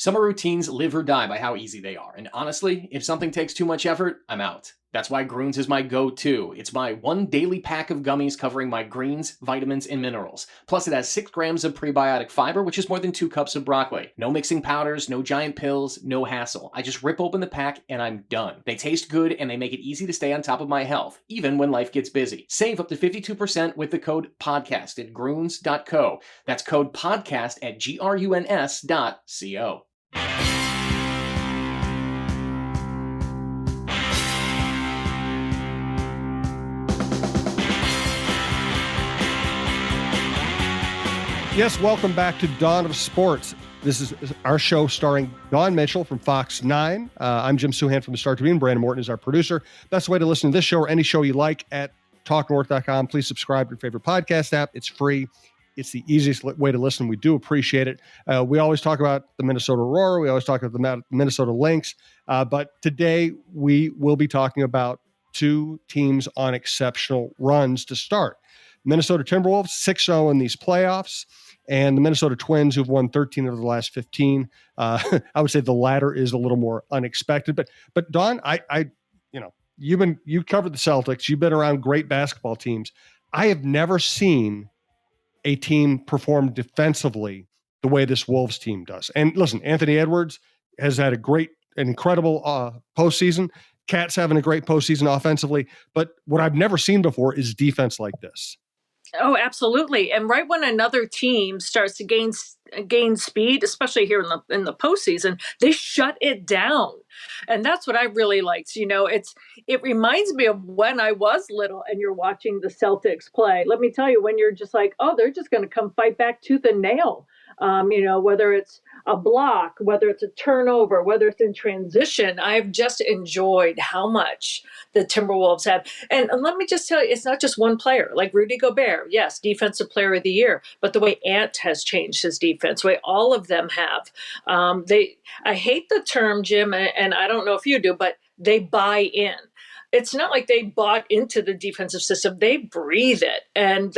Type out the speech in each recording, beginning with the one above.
Summer routines live or die by how easy they are, and honestly, if something takes too much effort, I'm out. That's why Groons is my go-to. It's my one daily pack of gummies covering my greens, vitamins, and minerals. Plus, it has 6 grams of prebiotic fiber, which is more than 2 cups of broccoli. No mixing powders, no giant pills, no hassle. I just rip open the pack and I'm done. They taste good and they make it easy to stay on top of my health, even when life gets busy. Save up to 52% with the code PODCAST at Groons.co. That's code PODCAST at GRUNS.co. Yes, welcome back to Dawn of Sports. This is our show starring Dawn Mitchell from Fox 9. I'm Jim Souhan from the Star Tribune. Brandon Morton is our producer. Best way to listen to this show or any show you like at talknorth.com. Please subscribe to your favorite podcast app. It's free. It's the easiest way to listen. We do appreciate it. We always talk about the Minnesota Aurora. We always talk about the Minnesota Lynx. But today we will be talking about two teams on exceptional runs to start. Minnesota Timberwolves, 6-0 in these playoffs, and the Minnesota Twins, who've won 13 of the last 15. I would say the latter is a little more unexpected. But Dawn, you covered the Celtics. You've been around great basketball teams. I have never seen a team perform defensively the way this Wolves team does. And listen, Anthony Edwards has had an incredible postseason. Cat's having a great postseason offensively. But what I've never seen before is defense like this. Oh, absolutely. And right when another team starts to gain speed, especially here in the postseason, they shut it down. And that's what I really liked. You know, it reminds me of when I was little and you're watching the Celtics play. Let me tell you, when you're just like, oh, they're just going to come fight back tooth and nail. Whether it's a block, whether it's a turnover, whether it's in transition, I've just enjoyed how much the Timberwolves have. And let me just tell you, it's not just one player. Like Rudy Gobert, yes, Defensive Player of the Year, but the way Ant has changed his defense, the way all of them have. I hate the term, Jim, and I don't know if you do, but they buy in. It's not like they bought into the defensive system. They breathe it. And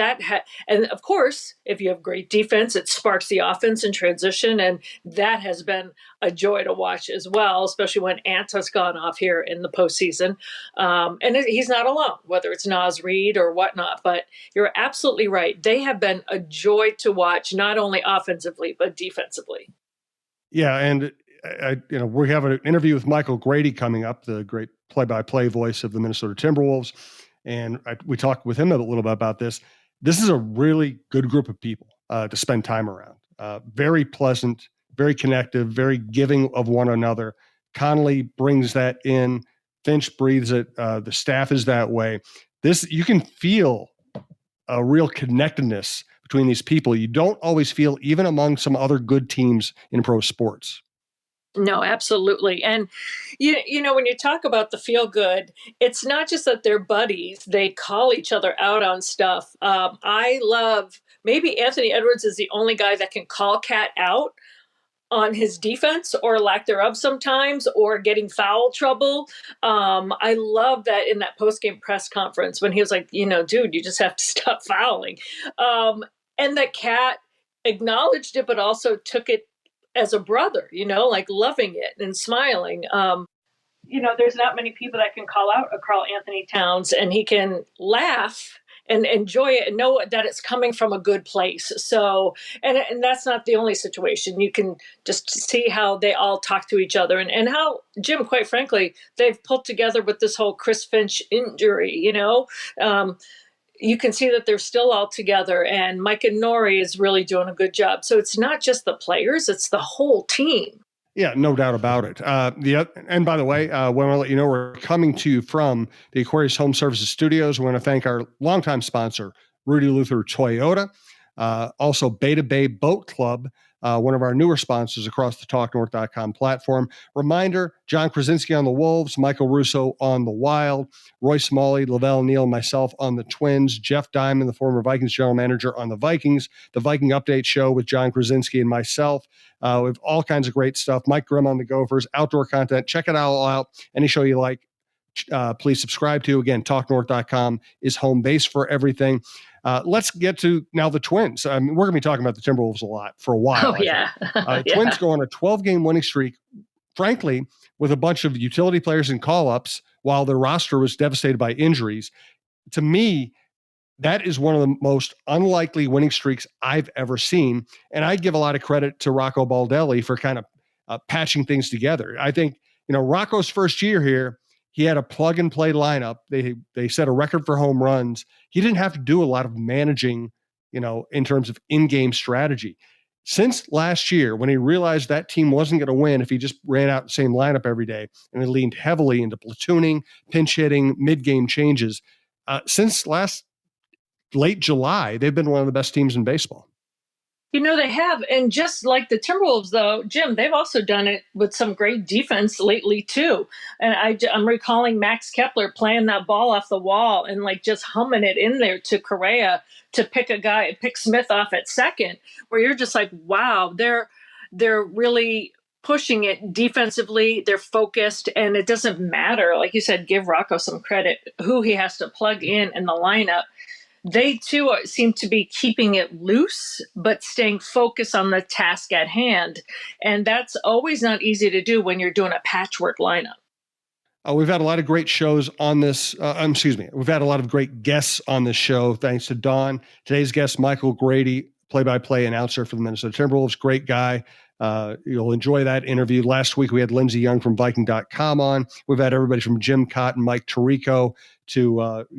and of course, if you have great defense, it sparks the offense in transition. And that has been a joy to watch as well, especially when Ant has gone off here in the postseason. He's not alone, whether it's Naz Reid or whatnot. But you're absolutely right. They have been a joy to watch, not only offensively, but defensively. Yeah, and we have an interview with Michael Grady coming up, the great play-by-play voice of the Minnesota Timberwolves. And we talked with him a little bit about this. This is a really good group of people to spend time around. Very pleasant, very connective, very giving of one another. Connolly brings that in. Finch breathes it. The staff is that way. You can feel a real connectedness between these people. You don't always feel even among some other good teams in pro sports. No, absolutely. And, when you talk about the feel good, it's not just that they're buddies. They call each other out on stuff. I love, maybe Anthony Edwards is the only guy that can call Cat out on his defense or lack thereof sometimes, or getting foul trouble. I love that in that post-game press conference when he was like, dude, you just have to stop fouling. And that Cat acknowledged it, but also took it as a brother, like loving it and smiling. There's not many people that can call out Karl Anthony Towns, and he can laugh and enjoy it and know that it's coming from a good place. So, and that's not the only situation. You can just see how they all talk to each other and how, Jim, quite frankly, they've pulled together with this whole Chris Finch injury, you can see that they're still all together, and Mike and Nori is really doing a good job. So it's not just the players, it's the whole team. Yeah, no doubt about it. And by the way, I want to let you know we're coming to you from the Aquarius Home Services Studios. We want to thank our longtime sponsor, Rudy Luther Toyota, also Beta Bay Boat Club, one of our newer sponsors across the TalkNorth.com platform. Reminder, John Krasinski on the Wolves, Michael Russo on the Wild, Roy Smalley, Lavelle Neal, myself on the Twins, Jeff Diamond, the former Vikings general manager, on the Vikings, the Viking Update Show with John Krasinski and myself. We have all kinds of great stuff. Mike Grimm on the Gophers, outdoor content. Check it all out. Any show you like, please subscribe to. Again, TalkNorth.com is home base for everything. Let's get to now the Twins. We're going to be talking about the Timberwolves a lot for a while. Oh, yeah. Twins go on a 12-game winning streak, frankly, with a bunch of utility players and call-ups while their roster was devastated by injuries. To me, that is one of the most unlikely winning streaks I've ever seen. And I give a lot of credit to Rocco Baldelli for kind of patching things together. I think, Rocco's first year here, he had a plug and play lineup. They set a record for home runs. He didn't have to do a lot of managing, in terms of in-game strategy. Since last year, when he realized that team wasn't going to win if he just ran out the same lineup every day, and he leaned heavily into platooning, pinch hitting, mid-game changes, since late July, they've been one of the best teams in baseball. They have. And just like the Timberwolves, though, Jim, they've also done it with some great defense lately, too. And I'm recalling Max Kepler playing that ball off the wall and just humming it in there to Correa to pick Smith off at second, where you're just like, wow, they're really pushing it defensively. They're focused, and it doesn't matter. Like you said, give Rocco some credit, who he has to plug in the lineup. They, too, seem to be keeping it loose, but staying focused on the task at hand. And that's always not easy to do when you're doing a patchwork lineup. We've had a lot of great shows on this. We've had a lot of great guests on this show, thanks to Dawn. Today's guest, Michael Grady, play-by-play announcer for the Minnesota Timberwolves. Great guy. You'll enjoy that interview. Last week, we had Lindsey Young from Viking.com on. We've had everybody from Jim Cotton, Mike Tirico to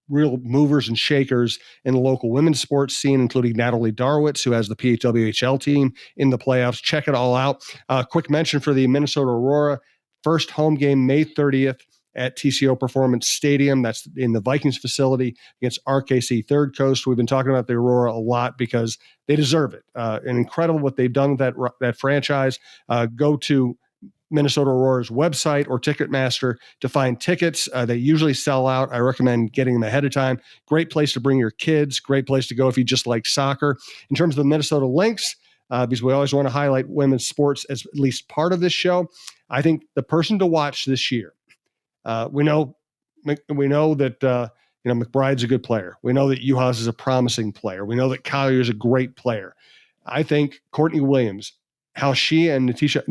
real movers and shakers in the local women's sports scene, including Natalie Darwitz, who has the PHWHL team in the playoffs. Check it all out. Quick mention for the Minnesota Aurora. First home game, May 30th at TCO Performance Stadium. That's in the Vikings facility against RKC Third Coast. We've been talking about the Aurora a lot because they deserve it. And incredible what they've done with that franchise. Go to Minnesota Aurora's website or Ticketmaster to find tickets. They usually sell out. I recommend getting them ahead of time. Great place to bring your kids. Great place to go if you just like soccer. In terms of the Minnesota Lynx, because we always want to highlight women's sports as at least part of this show, I think the person to watch this year, we know that McBride's a good player. We know that Uhas is a promising player. We know that Collier is a great player. I think Courtney Williams, how she and Natisha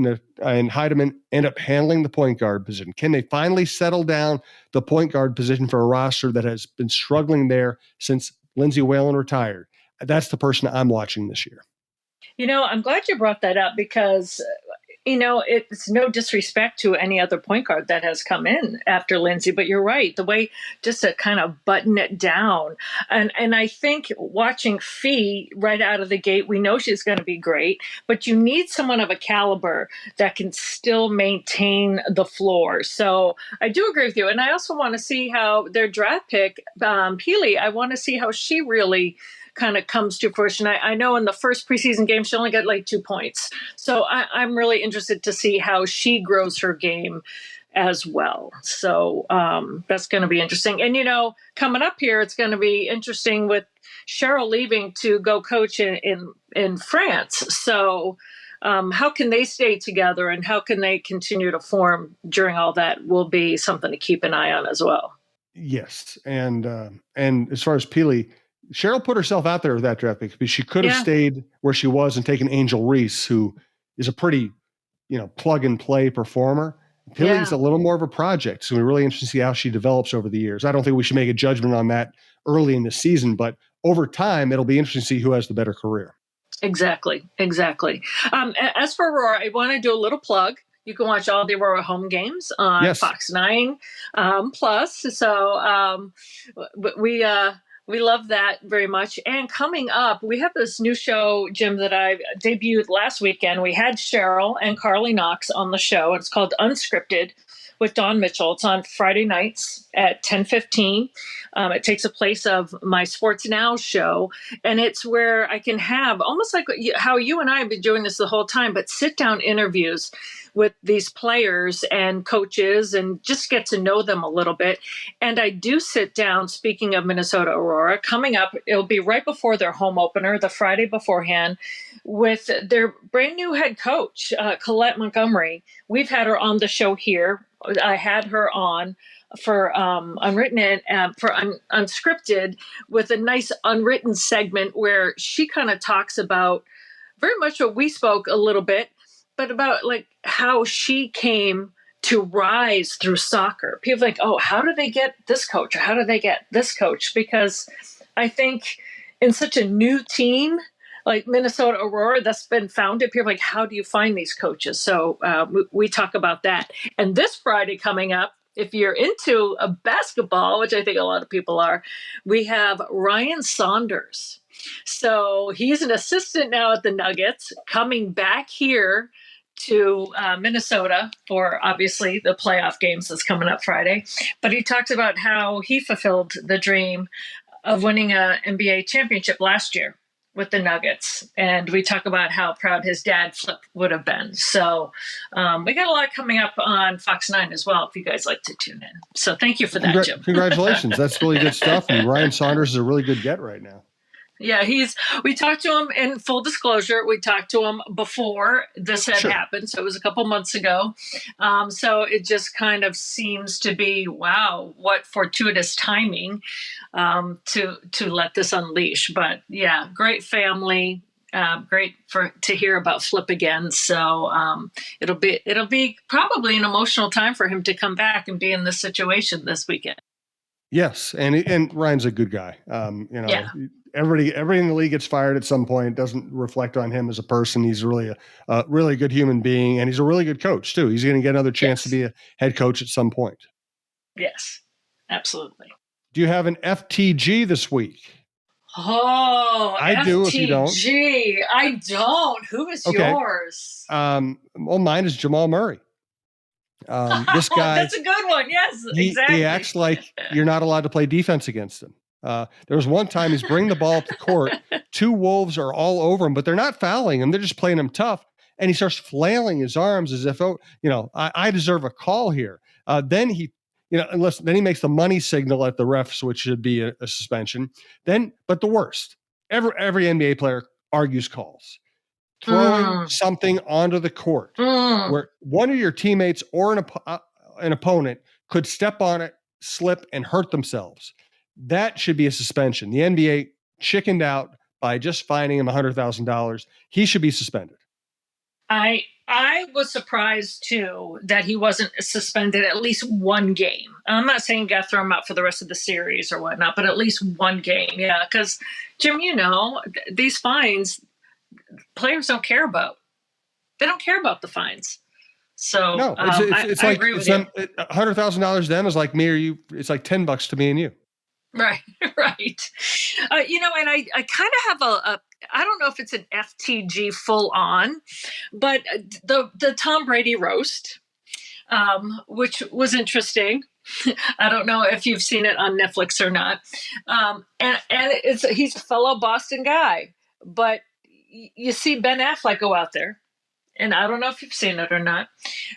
and Heidemann end up handling the point guard position. Can they finally settle down the point guard position for a roster that has been struggling there since Lindsey Whalen retired? That's the person I'm watching this year. I'm glad you brought that up because it's no disrespect to any other point guard that has come in after Lindsey, but you're right. The way just to kind of button it down. And I think watching Fee right out of the gate, we know she's going to be great, but you need someone of a caliber that can still maintain the floor. So I do agree with you. And I also want to see how their draft pick, Peely, I want to see how she really kind of comes to fruition. I know in the first preseason game, she only got 2 points. So I'm really interested to see how she grows her game as well. So that's going to be interesting. And, coming up here, it's going to be interesting with Cheryl leaving to go coach in France. So how can they stay together and how can they continue to form during all that will be something to keep an eye on as well. Yes. And as far as Peely, Cheryl put herself out there with that draft pick because she could have stayed where she was and taken Angel Reese, who is a pretty, plug and play performer. Peely's a little more of a project. So we're really interested to see how she develops over the years. I don't think we should make a judgment on that early in the season, but over time, it'll be interesting to see who has the better career. Exactly. As for Aurora, I want to do a little plug. You can watch all the Aurora home games on Fox 9 Plus. So we love that very much. And coming up, we have this new show, Jim, that I debuted last weekend. We had Cheryl and Carly Knox on the show. It's called Unscripted with Don Mitchell. It's on Friday nights at 10:15. It takes a place of my Sports Now show. And it's where I can have almost like how you and I have been doing this the whole time, but sit down interviews with these players and coaches and just get to know them a little bit. And I do sit down, speaking of Minnesota Aurora, coming up, it'll be right before their home opener, the Friday beforehand, with their brand new head coach, Colette Montgomery. We've had her on the show here. I had her on for unwritten and for unscripted with a nice unwritten segment where she kind of talks about very much what we spoke a little bit, but about like how she came to rise through soccer. People think, oh, how do they get this coach? Or how do they get this coach? Because I think in such a new team like Minnesota Aurora that's been founded, people are like, how do you find these coaches? So we talk about that. And this Friday coming up, if you're into a basketball, which I think a lot of people are, we have Ryan Saunders. So he's an assistant now at the Nuggets, coming back here to Minnesota for obviously the playoff games that's coming up Friday. But he talks about how he fulfilled the dream of winning an NBA championship last year with the Nuggets. And we talk about how proud his dad, Flip, would have been. So we got a lot coming up on Fox 9 as well, if you guys like to tune in. So thank you for that, Jim. Congratulations. That's really good stuff. And Ryan Saunders is a really good get right now. Yeah, we talked to him in full disclosure. We talked to him before this had happened. So it was a couple months ago. So it just kind of seems to be, wow, what fortuitous timing to let this unleash. But yeah, great family. Great to hear about Flip again. So it'll be probably an emotional time for him to come back and be in this situation this weekend. Yes, and Ryan's a good guy. Everybody in the league gets fired at some point. It doesn't reflect on him as a person. He's really a really good human being, and he's a really good coach too. He's going to get another chance to be a head coach at some point. Yes, absolutely. Do you have an FTG this week? Oh, I FTG. do. If you don't, I don't. Who is yours? Well, mine is Jamal Murray. This guy, that's a good one. Yes, exactly. He acts like you're not allowed to play defense against him. There was one time he's bringing the ball up the court. Two Wolves are all over him, but they're not fouling him. They're just playing him tough. And he starts flailing his arms as if, I deserve a call here. Then he makes the money signal at the refs, which should be a suspension. But the worst, every NBA player argues calls. Throwing something onto the court where one of your teammates or an opponent could step on it, slip, and hurt themselves. That should be a suspension. The NBA chickened out by just fining him $100,000. He should be suspended. I was surprised too that he wasn't suspended at least one game. I'm not saying you got to throw him out for the rest of the series or whatnot, but at least one game. Yeah, because Jim, these fines, players don't care about. They don't care about the fines. So no, it's I like agree with you. $100,000 to them is like me or you. It's like $10 to me and you. Right. And I kind of have I don't know if it's an FTG full on, but the Tom Brady roast, which was interesting. I don't know if you've seen it on Netflix or not. And he's a fellow Boston guy, but you see Ben Affleck go out there, and I don't know if you've seen it or not,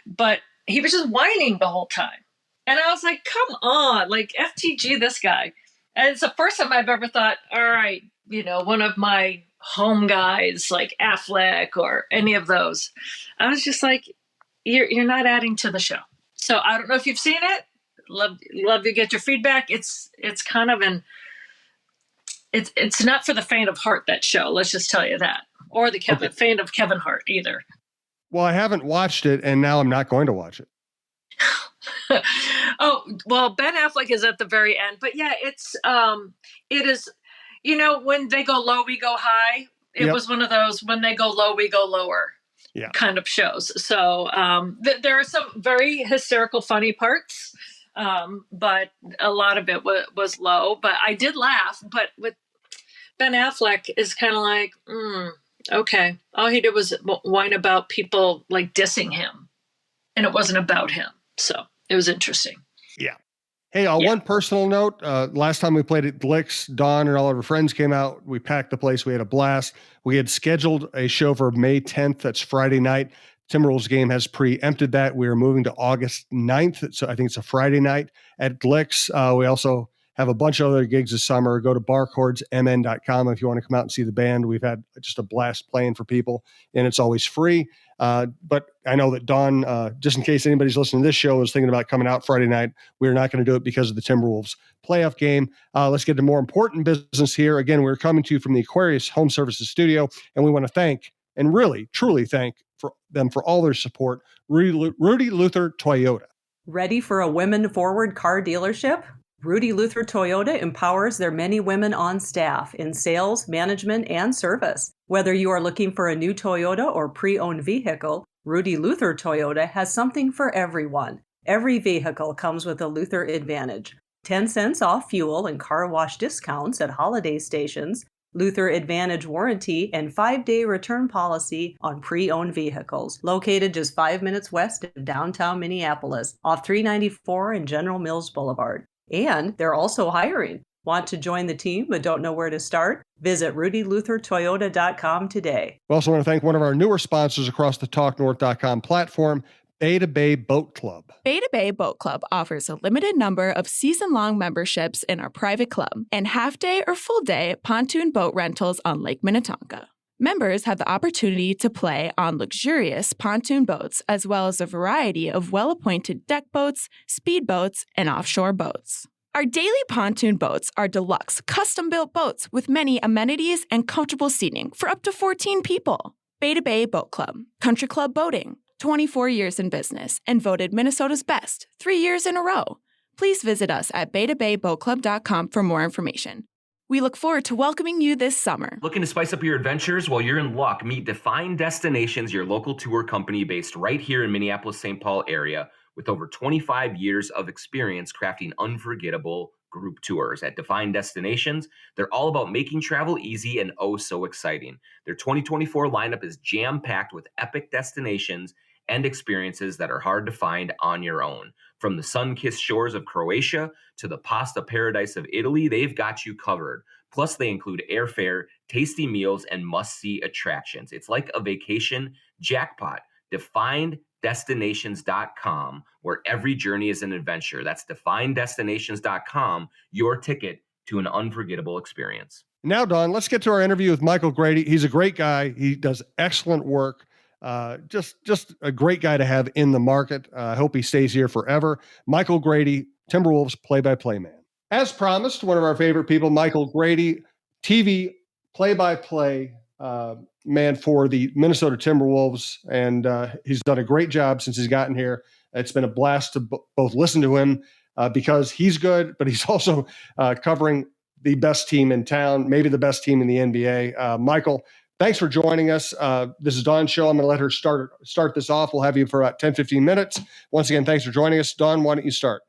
but he was just whining the whole time. And I was like, come on, like FTG this guy. And it's the first time I've ever thought, all right, one of my home guys like Affleck or any of those. I was just like, you're not adding to the show. So I don't know if you've seen it. Love to get your feedback. It's kind of it's not for the faint of heart, that show. Let's just tell you that. Or the faint of Kevin Hart either. Well, I haven't watched it, and now I'm not going to watch it. Oh, well, Ben Affleck is at the very end, but yeah, it is, when they go low, we go high. It was one of those, when they go low, we go lower kind of shows. So there are some very hysterical, funny parts, but a lot of it was low, but I did laugh. But with Ben Affleck is kind of like, okay. All he did was whine about people like dissing him, and it wasn't about him. So it was interesting. Yeah. Hey, one personal note. Last time we played at Lynx, Dawn and all of her friends came out. We packed the place. We had a blast. We had scheduled a show for May 10th. That's Friday night. Timberwolves game has preempted that. We are moving to August 9th. So I think it's a Friday night at Lynx. We also have a bunch of other gigs this summer. Go to barcordsmn.com if you want to come out and see the band. We've had just a blast playing for people, and it's always free. But I know that Don, just in case anybody's listening to this show, is thinking about coming out Friday night, we're not going to do it because of the Timberwolves playoff game. Let's get to more important business here. Again, we're coming to you from the Aquarius Home Services studio, and we want to thank, and really, truly thank them for all their support, Rudy Luther Toyota. Ready for a women-forward car dealership? Rudy Luther Toyota empowers their many women on staff in sales, management, and service. Whether you are looking for a new Toyota or pre-owned vehicle, Rudy Luther Toyota has something for everyone. Every vehicle comes with a Luther Advantage. 10 cents off fuel and car wash discounts at holiday stations, Luther Advantage warranty, and 5-day return policy on pre-owned vehicles. Located just 5 minutes west of downtown Minneapolis, off 394 and General Mills Boulevard. And they're also hiring. Want to join the team but don't know where to start? Visit rudyluthertoyota.com today. We also want to thank one of our newer sponsors across the TalkNorth.com platform, Beta Bay Boat Club. Beta Bay Boat Club offers a limited number of season-long memberships in our private club and half-day or full-day pontoon boat rentals on Lake Minnetonka. Members have the opportunity to play on luxurious pontoon boats as well as a variety of well-appointed deck boats, speedboats, and offshore boats. Our daily pontoon boats are deluxe, custom-built boats with many amenities and comfortable seating for up to 14 people. Beta Bay Boat Club, Country Club Boating, 24 years in business, and voted Minnesota's best 3 years in a row. Please visit us at betabayboatclub.com for more information. We look forward to welcoming you this summer. Looking to spice up your adventures? Well, you're in luck. Meet Define Destinations, your local tour company based right here in Minneapolis-St. Paul area with over 25 years of experience crafting unforgettable group tours. At Define Destinations, they're all about making travel easy and oh so exciting. Their 2024 lineup is jam-packed with epic destinations and experiences that are hard to find on your own. From the sun-kissed shores of Croatia to the pasta paradise of Italy, they've got you covered. Plus, they include airfare, tasty meals, and must-see attractions. It's like a vacation jackpot. DefinedDestinations.com, where every journey is an adventure. That's DefinedDestinations.com, your ticket to an unforgettable experience. Now, Don, let's get to our interview with Michael Grady. He's a great guy. He does excellent work. Just a great guy to have in the market. I hope he stays here forever. Michael Grady, Timberwolves play-by-play man. As promised, one of our favorite people, Michael Grady, TV play-by-play man for the Minnesota Timberwolves, and he's done a great job since he's gotten here. It's been a blast to both listen to him because he's good, but he's also covering the best team in town, maybe the best team in the NBA. Michael, thanks for joining us. This is Dawn's show. I'm going to let her start this off. We'll have you for about 10, 15 minutes. Once again, thanks for joining us. Dawn, why don't you start?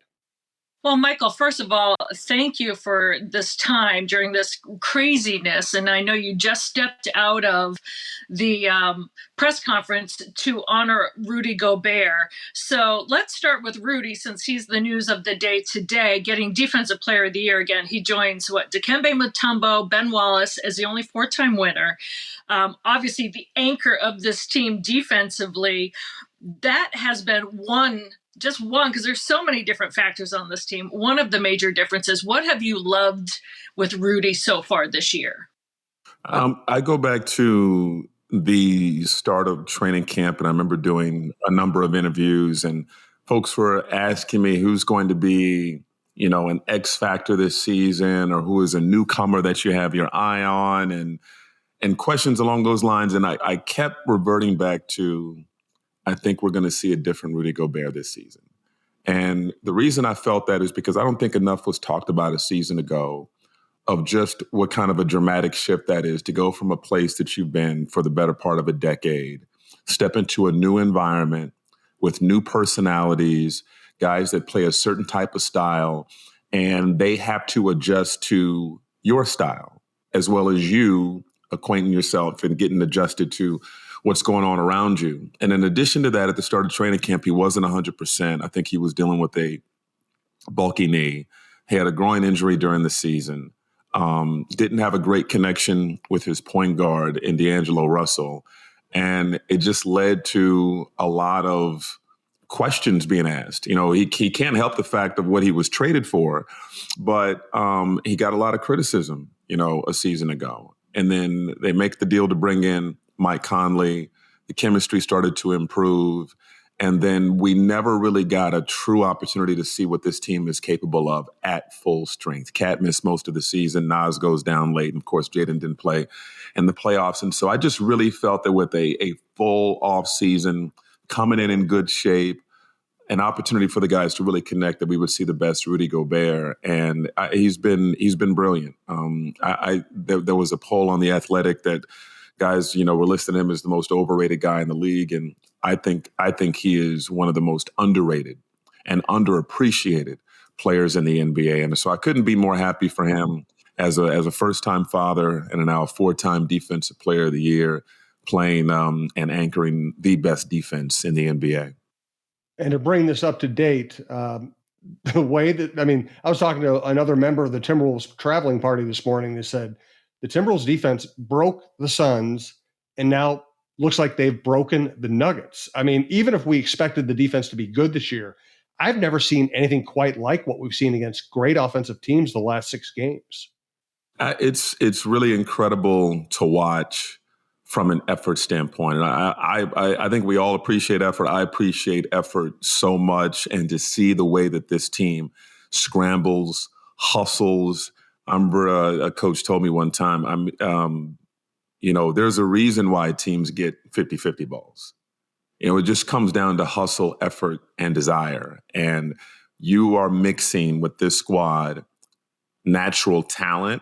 Well, Michael, first of all, thank you for this time during this craziness. And I know you just stepped out of the press conference to honor Rudy Gobert. So let's start with Rudy, since he's the news of the day today, getting Defensive Player of the Year again. He joins Dikembe Mutombo, Ben Wallace as the only 4-time winner. Obviously, the anchor of this team defensively. That has been just one, because there's so many different factors on this team. One of the major differences, what have you loved with Rudy so far this year? I go back to the start of training camp, and I remember doing a number of interviews, and folks were asking me who's going to be, an X factor this season, or who is a newcomer that you have your eye on, and questions along those lines. And I kept reverting back to, I think we're going to see a different Rudy Gobert this season. And the reason I felt that is because I don't think enough was talked about a season ago of just what kind of a dramatic shift that is to go from a place that you've been for the better part of a decade, step into a new environment with new personalities, guys that play a certain type of style, and they have to adjust to your style, as well as you acquainting yourself and getting adjusted to what's going on around you. And in addition to that, at the start of training camp, he wasn't 100%. I think he was dealing with a bulky knee. He had a groin injury during the season. Didn't have a great connection with his point guard in D'Angelo Russell. And it just led to a lot of questions being asked. He can't help the fact of what he was traded for, but he got a lot of criticism, a season ago. And then they make the deal to bring in Mike Conley. The chemistry started to improve. And then we never really got a true opportunity to see what this team is capable of at full strength. Cat missed most of the season. Nas goes down late. And of course, Jaden didn't play in the playoffs. And so I just really felt that with a full off season, coming in good shape, an opportunity for the guys to really connect, that we would see the best Rudy Gobert. And he's been brilliant. There was a poll on The Athletic that guys, were listing him as the most overrated guy in the league. And I think he is one of the most underrated and underappreciated players in the NBA. And so I couldn't be more happy for him as a first-time father and now a 4-time Defensive Player of the Year, playing and anchoring the best defense in the NBA. And to bring this up to date, the way that, I was talking to another member of the Timberwolves traveling party this morning. They said the Timberwolves defense broke the Suns and now looks like they've broken the Nuggets. Even if we expected the defense to be good this year, I've never seen anything quite like what we've seen against great offensive teams the last 6 games. It's really incredible to watch from an effort standpoint. And I think we all appreciate effort. I appreciate effort so much. And to see the way that this team scrambles, hustles. I remember a coach told me one time, there's a reason why teams get 50-50 balls. It just comes down to hustle, effort, and desire. And you are mixing with this squad natural talent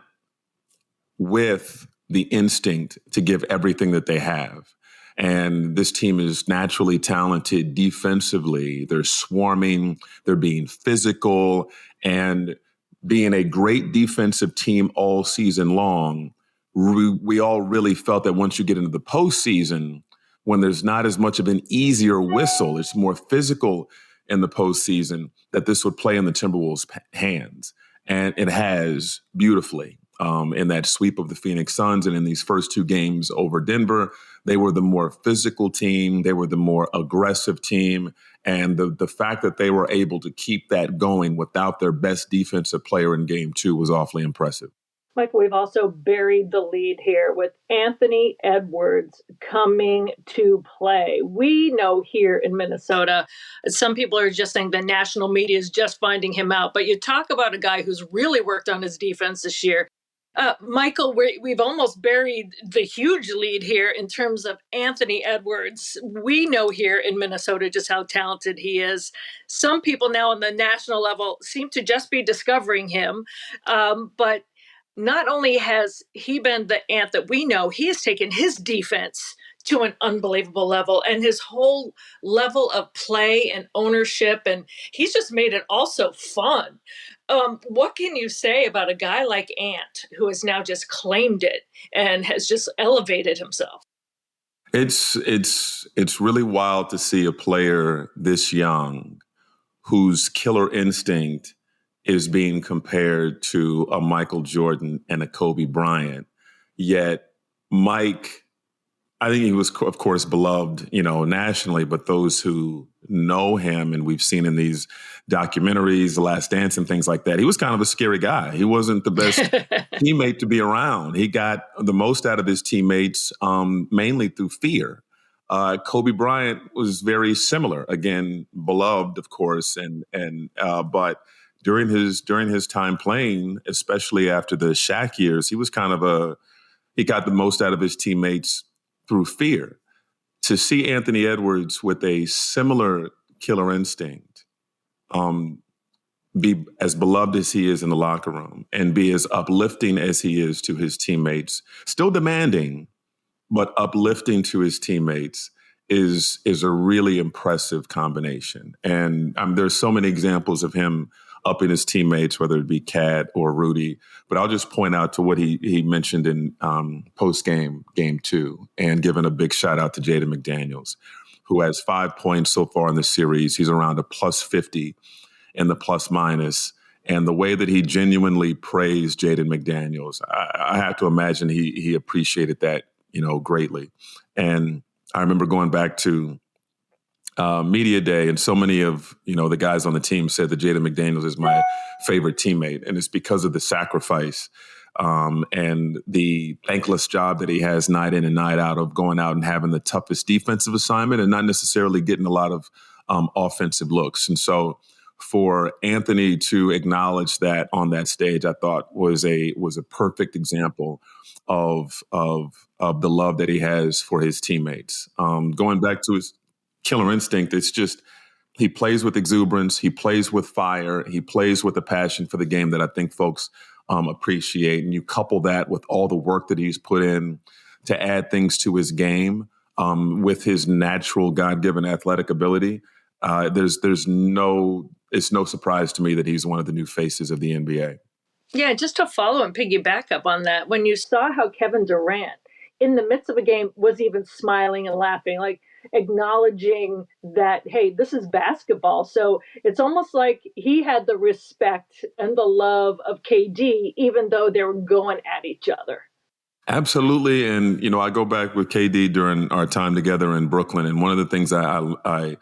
with the instinct to give everything that they have. And this team is naturally talented defensively. They're swarming, they're being physical, and being a great defensive team all season long. We all really felt that once you get into the postseason, when there's not as much of an easier whistle, it's more physical in the postseason, that this would play in the Timberwolves' hands. And it has beautifully. In that sweep of the Phoenix Suns and in these first 2 games over Denver, they were the more physical team. They were the more aggressive team. And the fact that they were able to keep that going without their best defensive player in game 2 was awfully impressive. Michael, we've also buried the lead here with Anthony Edwards coming to play. We know here in Minnesota, some people are just saying the national media is just finding him out. But you talk about a guy who's really worked on his defense this year. Michael, we've almost buried the huge lead here in terms of Anthony Edwards. We know here in Minnesota just how talented he is. Some people now on the national level seem to just be discovering him. But not only has he been the Ant that we know, he has taken his defense to an unbelievable level, and his whole level of play and ownership, and he's just made it also fun. What can you say about a guy like Ant, who has now just claimed it and has just elevated himself? It's really wild to see a player this young whose killer instinct is being compared to a Michael Jordan and a Kobe Bryant. Yet Mike, I think he was, of course, beloved, nationally, but those who know him, and we've seen in these documentaries, The Last Dance and things like that, he was kind of a scary guy. He wasn't the best teammate to be around. He got the most out of his teammates mainly through fear. Kobe Bryant was very similar. Again, beloved, of course, but during his time playing, especially after the Shaq years, he was he got the most out of his teammates through fear. To see Anthony Edwards with a similar killer instinct, be as beloved as he is in the locker room and be as uplifting as he is to his teammates, still demanding, but uplifting to his teammates is a really impressive combination. And there's so many examples of him upping his teammates, whether it be Cat or Rudy. But I'll just point out to what he mentioned in post-game, game 2, and giving a big shout out to Jaden McDaniels, who has 5 points so far in the series. He's around a plus 50 in the plus minus. And the way that he genuinely praised Jaden McDaniels, I have to imagine he appreciated that, greatly. And I remember going back to media day, and so many of the guys on the team said that Jaden McDaniels is my favorite teammate, and it's because of the sacrifice and the thankless job that he has night in and night out of going out and having the toughest defensive assignment and not necessarily getting a lot of offensive looks. And so for Anthony to acknowledge that on that stage, I thought was a perfect example of the love that he has for his teammates. Going back to his killer instinct, it's just he plays with exuberance, he plays with fire, he plays with a passion for the game that I think folks appreciate. And you couple that with all the work that he's put in to add things to his game with his natural God-given athletic ability. It's no surprise to me that he's one of the new faces of the NBA. Yeah, just to follow and piggyback up on that, when you saw how Kevin Durant, in the midst of a game, was even smiling and laughing, like acknowledging that, hey, this is basketball. So it's almost like he had the respect and the love of KD, even though they were going at each other. Absolutely. And, I go back with KD during our time together in Brooklyn. And one of the things I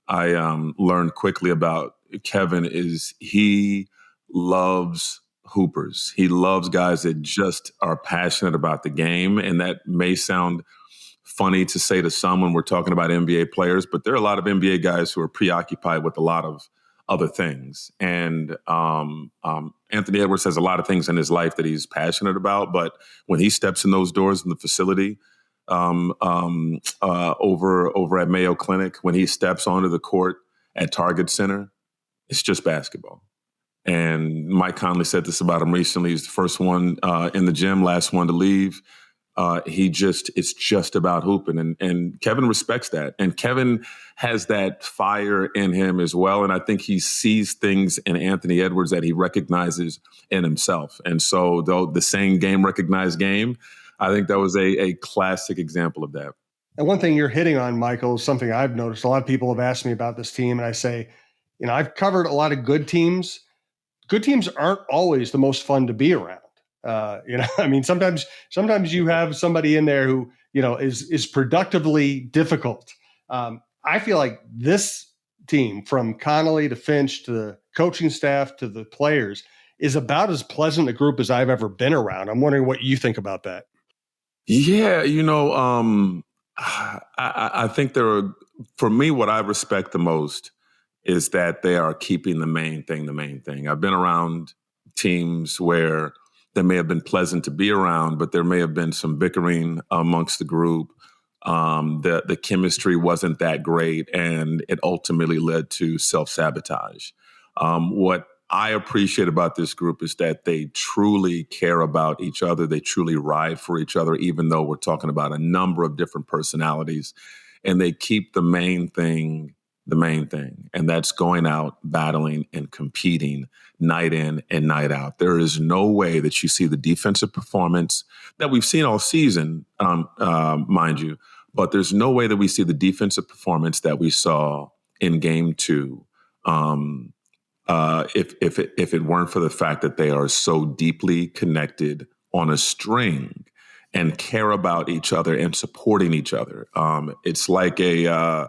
learned quickly about Kevin is he loves hoopers. He loves guys that just are passionate about the game. And that may sound funny to say to some when we're talking about NBA players, but there are a lot of NBA guys who are preoccupied with a lot of other things. And Anthony Edwards has a lot of things in his life that he's passionate about, but when he steps in those doors in the facility over at Mayo Clinic, when he steps onto the court at Target Center, it's just basketball. And Mike Conley said this about him recently. He's the first one in the gym, last one to leave. It's just about hooping. And Kevin respects that. And Kevin has that fire in him as well. And I think he sees things in Anthony Edwards that he recognizes in himself. And so though the saying game recognized game, I think that was a classic example of that. And one thing you're hitting on, Michael, is something I've noticed. A lot of people have asked me about this team, and I say, I've covered a lot of good teams. Good teams aren't always the most fun to be around. Sometimes you have somebody in there who, is productively difficult. I feel like this team, from Connolly to Finch to the coaching staff to the players, is about as pleasant a group as I've ever been around. I'm wondering what you think about that. Yeah, I think for me, what I respect the most is that they are keeping the main thing. I've been around teams where they may have been pleasant to be around, but there may have been some bickering amongst the group. The chemistry wasn't that great, and it ultimately led to self-sabotage. What I appreciate about this group is that they truly care about each other. They truly ride for each other, even though we're talking about a number of different personalities. And they keep the main thing. And that's going out, battling, and competing night in and night out. There is no way that you see the defensive performance that we've seen all season, mind you, but there's no way that we see the defensive performance that we saw in Game 2 if it weren't for the fact that they are so deeply connected on a string and care about each other and supporting each other. It's like a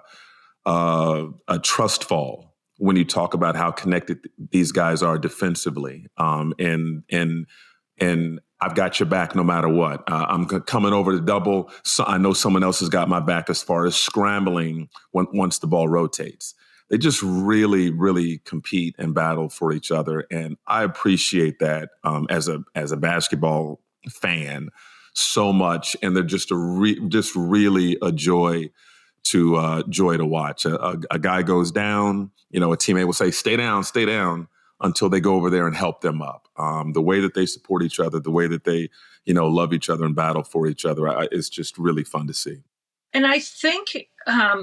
trust fall when you talk about how connected these guys are defensively. And I've got your back no matter what. I'm coming over to double. So I know someone else has got my back as far as scrambling once the ball rotates. They just really, really compete and battle for each other. And I appreciate that as a basketball fan so much. And they're just really a joy to watch. A guy goes down, a teammate will say, stay down until they go over there and help them up. The way that they support each other, the way that they, love each other and battle for each other, is just really fun to see. And I think,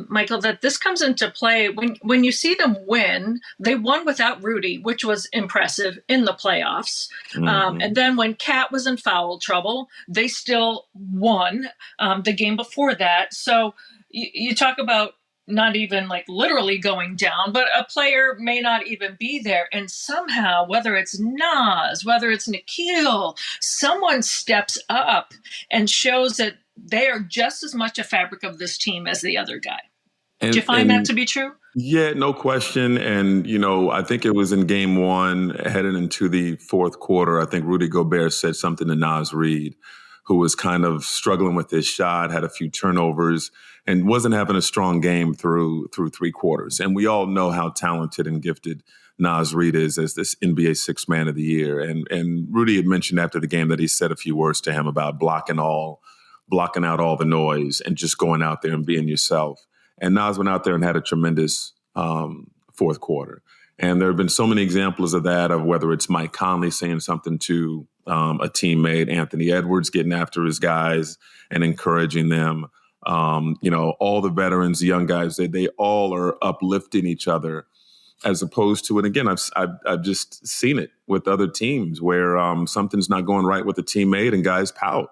Michael, that this comes into play when you see them win. They won without Rudy, which was impressive in the playoffs. Mm-hmm. And then when Kat was in foul trouble, they still won the game before that. So you talk about not even like literally going down, but a player may not even be there. And somehow, whether it's Nas, whether it's Nikhil, someone steps up and shows that they are just as much a fabric of this team as the other guy. And, Do you find that to be true? Yeah, no question. And, I think it was in game one, heading into the fourth quarter. I think Rudy Gobert said something to Naz Reid, who was kind of struggling with his shot, had a few turnovers, and wasn't having a strong game through three quarters. And we all know how talented and gifted Naz Reid is as this NBA Sixth Man of the Year. And Rudy had mentioned after the game that he said a few words to him about blocking out all the noise and just going out there and being yourself. And Naz went out there and had a tremendous fourth quarter. And there have been so many examples of that, of whether it's Mike Conley saying something to a teammate, Anthony Edwards getting after his guys and encouraging them. All the veterans, the young guys, they all are uplifting each other, as opposed to, and again, I've just seen it with other teams where something's not going right with a teammate and guys pout.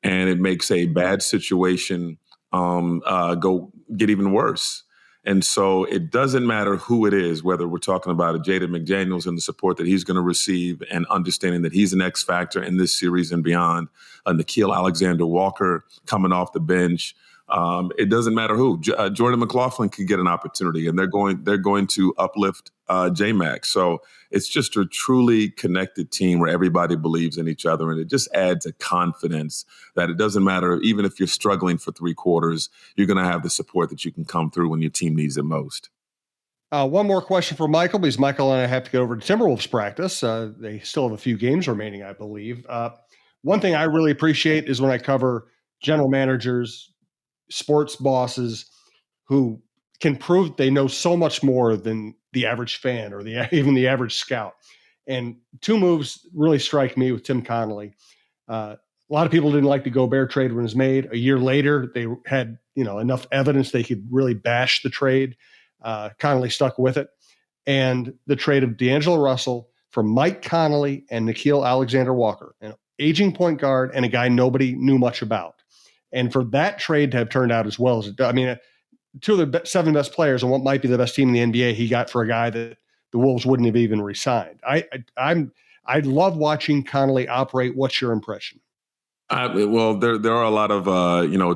And it makes a bad situation go get even worse. And so it doesn't matter who it is, whether we're talking about a Jaden McDaniels and the support that he's going to receive and understanding that he's an X factor in this series and beyond, a Nickeil Alexander-Walker coming off the bench. It doesn't matter who. Jordan McLaughlin could get an opportunity, and they're going to uplift J-Mac. So it's just a truly connected team where everybody believes in each other, and it just adds a confidence that it doesn't matter, even if you're struggling for three quarters, you're going to have the support that you can come through when your team needs it most. One more question for Michael, because Michael and I have to go over to Timberwolves practice. They still have a few games remaining, I believe. One thing I really appreciate is when I cover general managers, sports bosses who can prove they know so much more than the average fan or even the average scout. And two moves really strike me with Tim Connelly. A lot of people didn't like the Gobert trade when it was made. A year later, they had enough evidence they could really bash the trade. Connelly stuck with it. And the trade of D'Angelo Russell for Mike Connelly and Nickeil Alexander-Walker, an aging point guard and a guy nobody knew much about. And for that trade to have turned out as well as it does, I mean, two of the seven best players and what might be the best team in the NBA, he got for a guy that the Wolves wouldn't have even re-signed. I love watching Connelly operate. What's your impression? Well, there are a lot of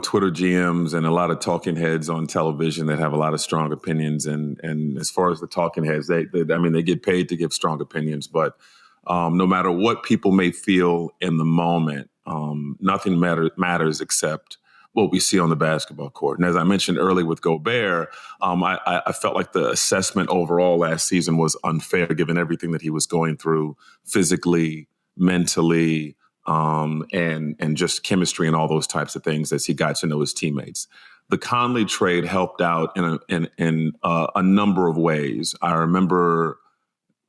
Twitter GMs and a lot of talking heads on television that have a lot of strong opinions. And as far as the talking heads, they get paid to give strong opinions. But no matter what people may feel in the moment, nothing matters except what we see on the basketball court. And as I mentioned earlier with Gobert, I felt like the assessment overall last season was unfair, given everything that he was going through physically, mentally, and just chemistry and all those types of things as he got to know his teammates. The Conley trade helped out in a number of ways. I remember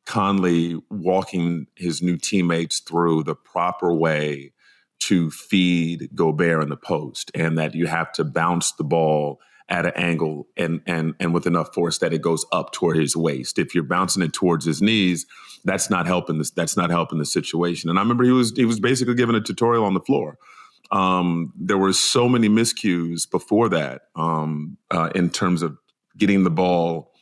Conley walking his new teammates through the proper way to feed Gobert in the post, and that you have to bounce the ball at an angle and with enough force that it goes up toward his waist. If you're bouncing it towards his knees, that's not helping the situation. And I remember he was basically giving a tutorial on the floor. There were so many miscues before that in terms of getting the ball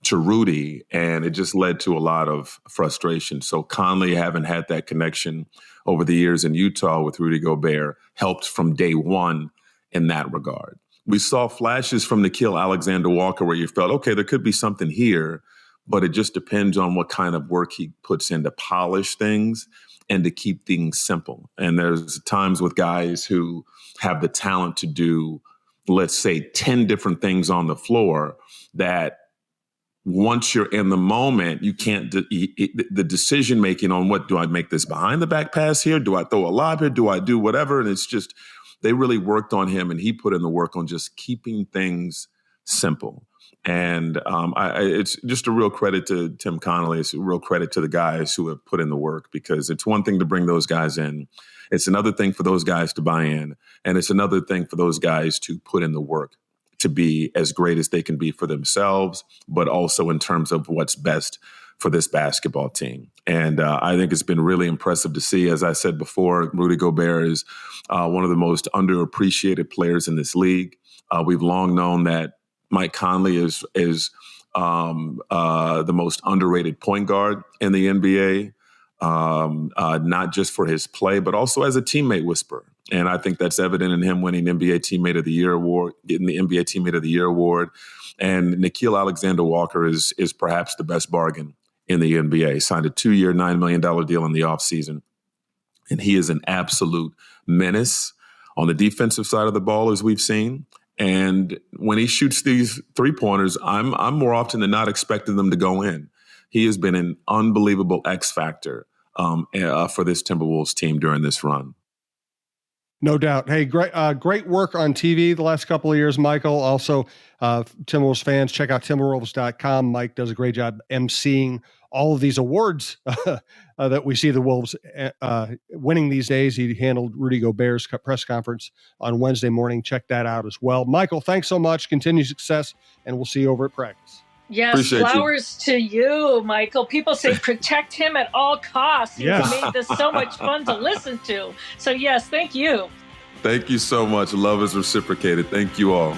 to Rudy, and it just led to a lot of frustration. So Conley, having had that connection over the years in Utah with Rudy Gobert, helped from day one in that regard. We saw flashes from Nickeil Alexander-Walker where you felt, okay, there could be something here, but it just depends on what kind of work he puts in to polish things and to keep things simple. And there's times with guys who have the talent to do, let's say, 10 different things on the floor that once you're in the moment, you can't, the decision making on what, do I make this behind the back pass here? Do I throw a lob here? Do I do whatever? And it's just, they really worked on him, and he put in the work on just keeping things simple. And it's just a real credit to Tim Connelly. It's a real credit to the guys who have put in the work, because it's one thing to bring those guys in. It's another thing for those guys to buy in. And it's another thing for those guys to put in the work to be as great as they can be for themselves, but also in terms of what's best for this basketball team. And I think it's been really impressive to see. As I said before, Rudy Gobert is one of the most underappreciated players in this league. We've long known that Mike Conley is the most underrated point guard in the NBA, not just for his play, but also as a teammate whisperer. And I think that's evident in him winning NBA Teammate of the Year award, getting the NBA Teammate of the Year award. And Nickeil Alexander-Walker is perhaps the best bargain in the NBA. Signed a 2-year, $9 million deal in the offseason. And he is an absolute menace on the defensive side of the ball, as we've seen. And when he shoots these three-pointers, I'm more often than not expecting them to go in. He has been an unbelievable X factor for this Timberwolves team during this run. No doubt. Hey, great work on TV the last couple of years, Michael. Also, Timberwolves fans, check out Timberwolves.com. Mike does a great job emceeing all of these awards that we see the Wolves winning these days. He handled Rudy Gobert's press conference on Wednesday morning. Check that out as well. Michael, thanks so much. Continued success, and we'll see you over at practice. Yes, Appreciate flowers to you, Michael. People say protect him at all costs. He's made this so much fun to listen to. So, yes, thank you. Thank you so much. Love is reciprocated. Thank you all.